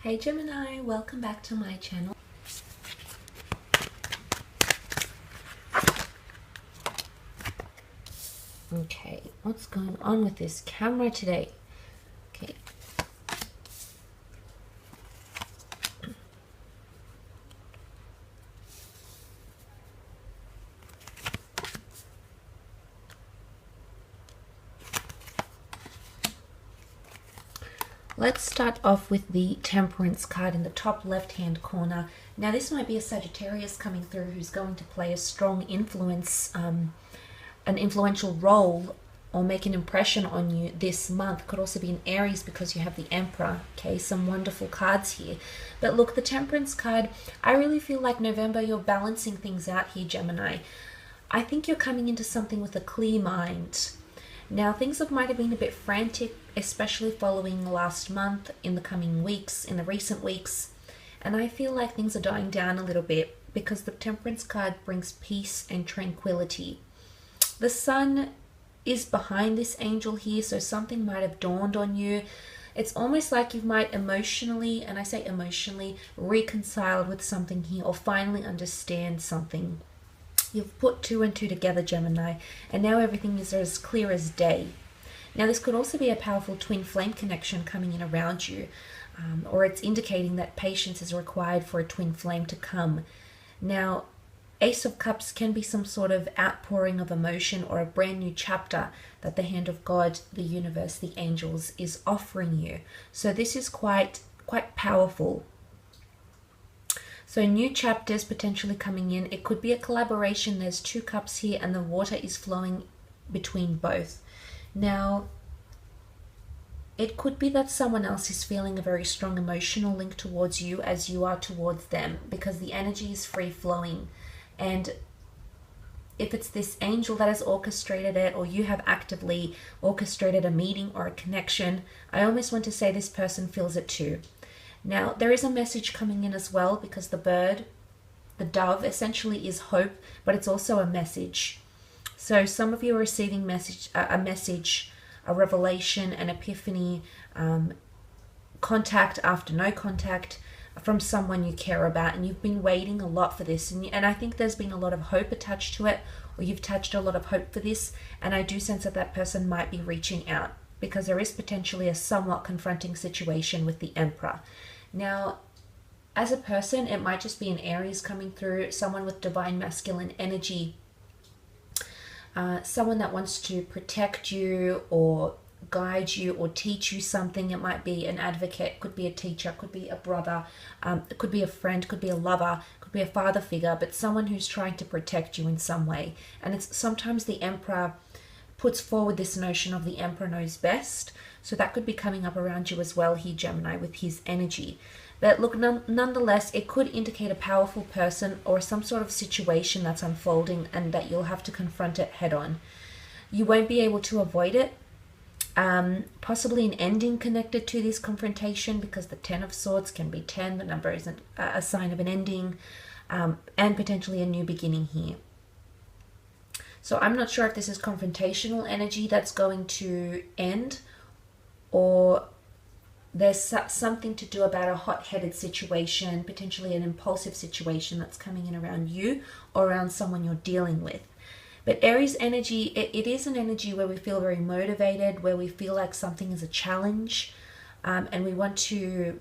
Hey Gemini, welcome back to my channel. Okay, what's going on with this camera today? Okay. Let's start off with the Temperance card in the top left-hand corner. Now this might be a Sagittarius coming through who's going to play a strong influence, an influential role or make an impression on you this month. Could also be an Aries because you have the Emperor. Okay, some wonderful cards here. But look, the Temperance card, I really feel like November you're balancing things out here, Gemini. I think you're coming into something with a clear mind. Now, things might have been a bit frantic, especially following last month, in the coming weeks, in the recent weeks. And I feel like things are dying down a little bit because the Temperance card brings peace and tranquility. The Sun is behind this angel here, so something might have dawned on you. It's almost like you might emotionally, and I say emotionally, reconciled with something here or finally understand something. You've put two and two together, Gemini, and now everything is as clear as day. Now, this could also be a powerful twin flame connection coming in around you, or it's indicating that patience is required for a twin flame to come. Now, Ace of Cups can be some sort of outpouring of emotion or a brand new chapter that the hand of God, the universe, the angels is offering you. So this is quite powerful. So new chapters potentially coming in. It could be a collaboration. There's two cups here and the water is flowing between both. Now, it could be that someone else is feeling a very strong emotional link towards you as you are towards them, because the energy is free flowing. And if it's this angel that has orchestrated it, or you have actively orchestrated a meeting or a connection, I almost want to say this person feels it too. Now, there is a message coming in as well, because the bird, the dove, essentially is hope, but it's also a message. So some of you are receiving a message, a revelation, an epiphany, contact after no contact from someone you care about, and you've been waiting a lot for this. And I think there's been a lot of hope attached to it, or you've attached a lot of hope for this, and I do sense that that person might be reaching out, because there is potentially a somewhat confronting situation with the Emperor. Now, as a person, it might just be an Aries coming through, someone with divine masculine energy, someone that wants to protect you or guide you or teach you something. It might be an advocate, could be a teacher, could be a brother, it could be a friend, could be a lover, could be a father figure, but someone who's trying to protect you in some way. And it's sometimes the Emperor puts forward this notion of the Emperor knows best. So that could be coming up around you as well here, Gemini, with his energy. But look, nonetheless, it could indicate a powerful person or some sort of situation that's unfolding and that you'll have to confront it head on. You won't be able to avoid it. Possibly an ending connected to this confrontation, because the 10 of Swords can be 10. The number isn't a sign of an ending, and potentially a new beginning here. So I'm not sure if this is confrontational energy that's going to end, or there's something to do about a hot-headed situation, potentially an impulsive situation that's coming in around you or around someone you're dealing with. But Aries energy, it is an energy where we feel very motivated, where we feel like something is a challenge, and we want to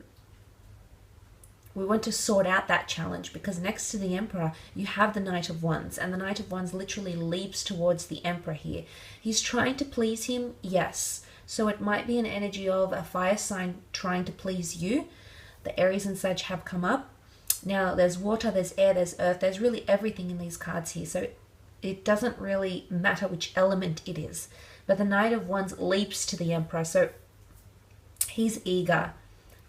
sort out that challenge, because next to the Emperor, you have the Knight of Wands, and the Knight of Wands literally leaps towards the Emperor here. He's trying to please him, yes. So it might be an energy of a fire sign trying to please you. The Aries and Sag have come up. Now, there's water, there's air, there's earth. There's really everything in these cards here. So it doesn't really matter which element it is. But the Knight of Wands leaps to the Emperor. So he's eager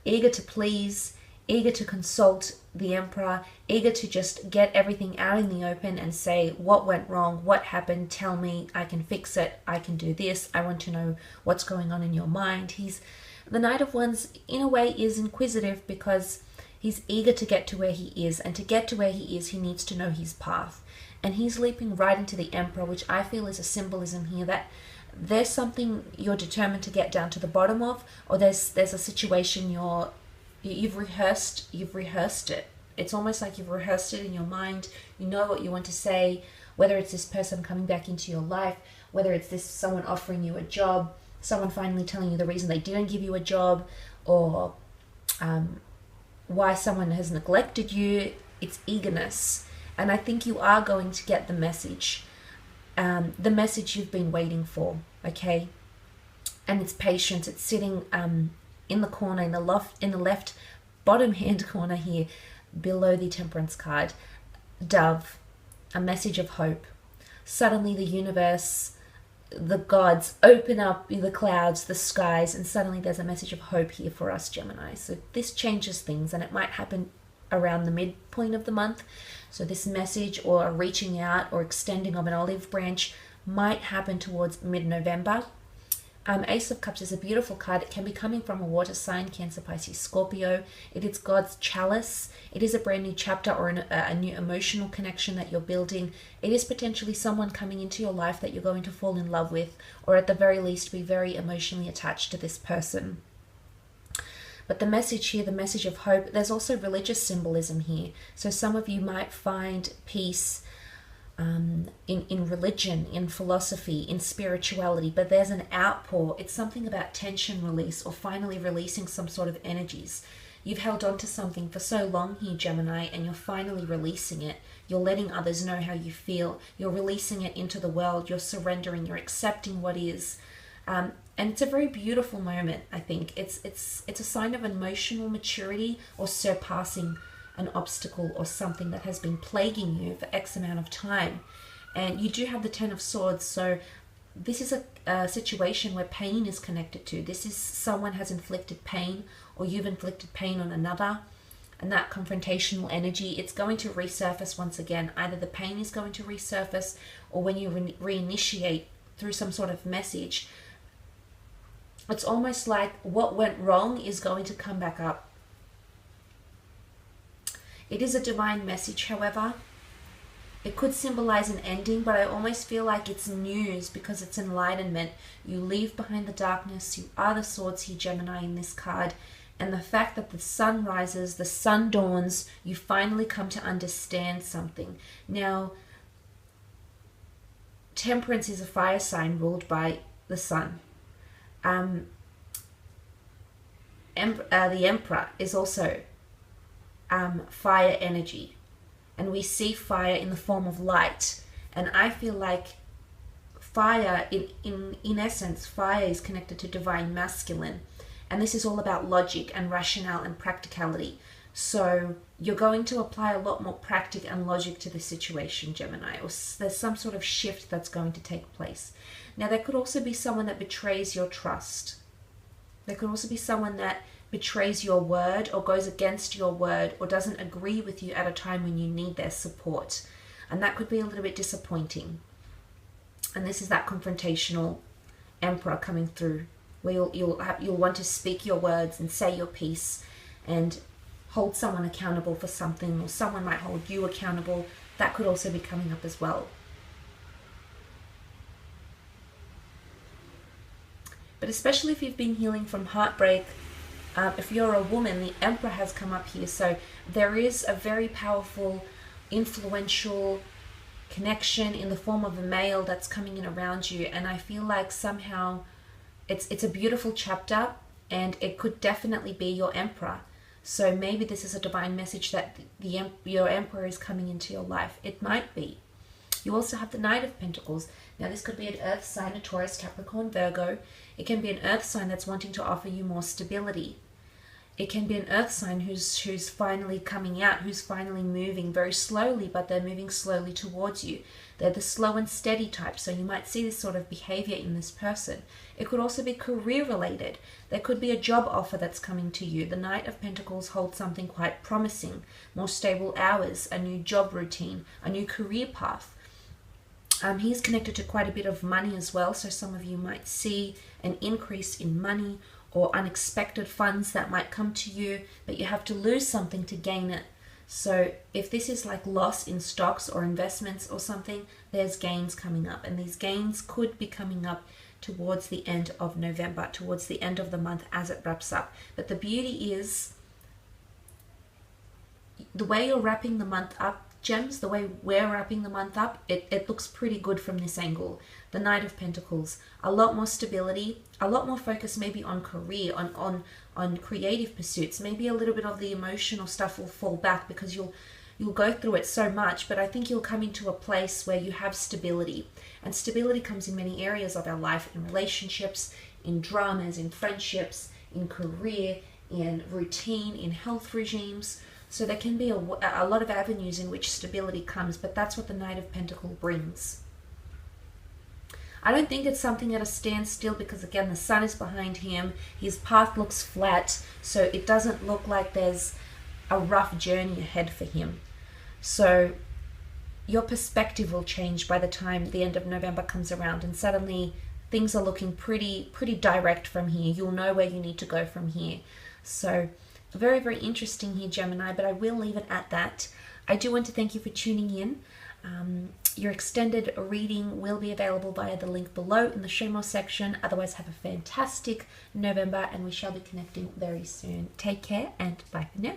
to please, eager to consult the Emperor, eager to just get everything out in the open and say, what went wrong, what happened, tell me, I can fix it, I can do this, I want to know what's going on in your mind. The Knight of Wands, in a way, is inquisitive, because he's eager to get to where he is, and to get to where he is, he needs to know his path. And he's leaping right into the Emperor, which I feel is a symbolism here that there's something you're determined to get down to the bottom of, or there's a situation you're You've rehearsed it. It's almost like you've rehearsed it in your mind. You know what you want to say, whether it's this person coming back into your life, whether it's this someone offering you a job, someone finally telling you the reason they didn't give you a job, or why someone has neglected you. It's eagerness. And I think you are going to get the message you've been waiting for, okay? And it's patience. It's sitting in the corner, in the left bottom hand corner here, below the Temperance card. Dove, a message of hope. Suddenly the universe, the gods open up the clouds, the skies, and suddenly there's a message of hope here for us, Gemini. So this changes things, and it might happen around the midpoint of the month. So this message or reaching out or extending of an olive branch might happen towards mid-November. Ace of Cups is a beautiful card. It can be coming from a water sign, Cancer, Pisces, Scorpio. It is God's chalice. It is a brand new chapter or a new emotional connection that you're building. It is potentially someone coming into your life that you're going to fall in love with, or at the very least be very emotionally attached to this person. But the message here, the message of hope, there's also religious symbolism here. So some of you might find peace in religion, in philosophy, in spirituality, but there's an outpour. It's something about tension release, or finally releasing some sort of energies. You've held on to something for so long here, Gemini, and you're finally releasing it. You're letting others know how you feel. You're releasing it into the world. You're surrendering. You're accepting what is. And it's a very beautiful moment, I think. It's a sign of emotional maturity, or surpassing an obstacle or something that has been plaguing you for X amount of time. And you do have the Ten of Swords, so this is a situation where pain is connected to. This is someone has inflicted pain, or you've inflicted pain on another, and that confrontational energy, it's going to resurface once again. Either the pain is going to resurface, or when you reinitiate through some sort of message, it's almost like what went wrong is going to come back up. It is a divine message, however. It could symbolize an ending, but I almost feel like it's news because it's enlightenment. You leave behind the darkness. You are the swords here, Gemini, in this card. And the fact that the sun rises, the sun dawns, you finally come to understand something. Now, Temperance is a fire sign ruled by the sun. The Emperor is also fire energy, and we see fire in the form of light, and I feel like fire in essence, fire is connected to divine masculine, and this is all about logic and rationale and practicality. So you're going to apply a lot more practice and logic to the situation, Gemini, or there's some sort of shift that's going to take place. Now there could also be someone that betrays your trust. There could also be someone that betrays your word, or goes against your word, or doesn't agree with you at a time when you need their support, and that could be a little bit disappointing. And this is that confrontational Emperor coming through, where you'll want to speak your words and say your piece and hold someone accountable for something, or someone might hold you accountable. That could also be coming up as well. But especially if you've been healing from heartbreak, if you're a woman, the Emperor has come up here. So there is a very powerful, influential connection in the form of a male that's coming in around you. And I feel like somehow it's a beautiful chapter, and it could definitely be your Emperor. So maybe this is a divine message that your Emperor is coming into your life. It might be. You also have the Knight of Pentacles. Now this could be an earth sign, a Taurus, Capricorn, Virgo. It can be an earth sign that's wanting to offer you more stability. It can be an earth sign who's finally coming out, who's finally moving very slowly, but they're moving slowly towards you. They're the slow and steady type, so you might see this sort of behavior in this person. It could also be career related. There could be a job offer that's coming to you. The Knight of Pentacles holds something quite promising, more stable hours, a new job routine, a new career path. He's connected to quite a bit of money as well, so some of you might see an increase in money or unexpected funds that might come to you, but you have to lose something to gain it. So if this is like loss in stocks or investments or something, there's gains coming up, and these gains could be coming up towards the end of November, towards the end of the month as it wraps up. But the beauty is the way you're wrapping the month up, Gems, the way we're wrapping the month up, it looks pretty good from this angle. The Knight of Pentacles, a lot more stability, a lot more focus maybe on career, on creative pursuits. Maybe a little bit of the emotional stuff will fall back because you'll go through it so much, but I think you'll come into a place where you have stability. And stability comes in many areas of our life, in relationships, in dramas, in friendships, in career, in routine, in health regimes. So there can be a lot of avenues in which stability comes, but that's what the Knight of Pentacles brings. I don't think it's something at a standstill because, again, the sun is behind him. His path looks flat, so it doesn't look like there's a rough journey ahead for him. So your perspective will change by the time the end of November comes around, and suddenly things are looking pretty direct from here. You'll know where you need to go from here. So very, very interesting here, Gemini, but I will leave it at that. I do want to thank you for tuning in. Your extended reading will be available via the link below in the Show More section. Otherwise, have a fantastic November, and we shall be connecting very soon. Take care, and bye for now.